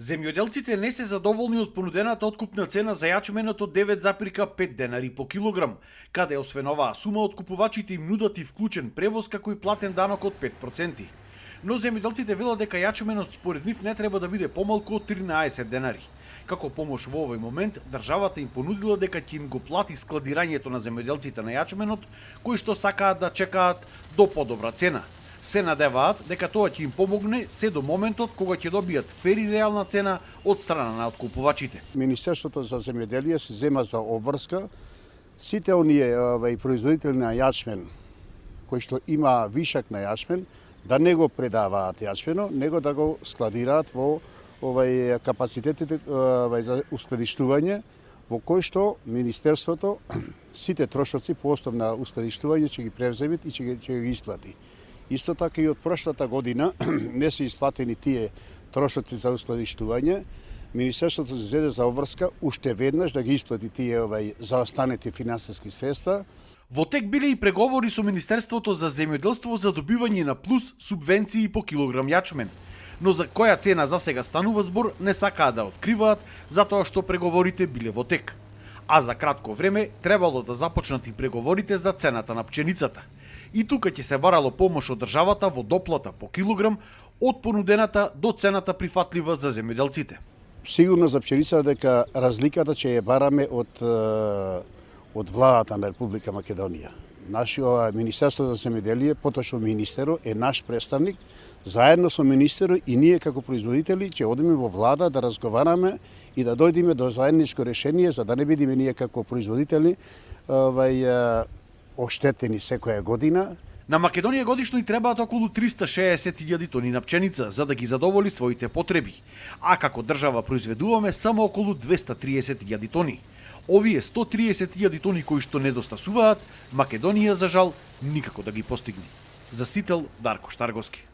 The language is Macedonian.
Земјоделците не се задоволни од понудената откупна цена за јачменот од 9,5 денари по килограм, каде освен оваа сума откупувачите им нудат и вклучен превоз како и платен данок од 5%. Но земјоделците велат дека јачменот според нив не треба да биде помалку од 13 денари. Како помош во овој момент, државата им понудила дека ќе им го плати складирањето на земјоделците на јачменот, кои што сакаат да чекаат до подобра цена. Се надеваат дека тоа ќе им помогне се до моментот кога ќе добијат фер и реална цена од страна на откупувачите. Министерството за земјоделие се зема за обврска сите оние производители на јачмен кои што има вишак на јачмен да не го предаваат јачмено, него да го складираат во капацитетите за ускладиштување, во кој што Министерството сите трошоци по основ на ускладиштување ќе ги превземе и ќе ги исплати. Исто така и од прошлата година не се исплатени тие трошоци за ускладиштување. Министерството се зеде за обврска уште веднаш да ги исплати тие заостанати финансиски средства. Во тек биле и преговори со Министерството за земјоделство за добивање на плюс субвенции по килограм јачмен. Но за која цена за сега станува збор не сакаат да откриваат, затоа што преговорите биле во тек. А за кратко време требало да започнат и преговорите за цената на пченицата. И тука ќе се барало помош од државата во доплата по килограм од понудената до цената прифатлива за земјоделците. Сигурно за пченицата дека разликата ќе ја бараме од владата на Република Македонија. Министерството за земјоделие, поточно министерот, е наш представник. Заедно со министерот и ние како производители ќе одиме во влада да разговараме и да дојдеме до заедничко решение за да не бидеме ние како производители оштетени секоја година. На Македонија годишно и требаат околу 360.000 тони на пченица за да ги задоволи своите потреби, а како држава произведуваме само околу 230.000 тони. Овие 130.000 тони кои што недостасуваат, Македонија за жал никако да ги постигне. За Сител, Дарко Штарговски.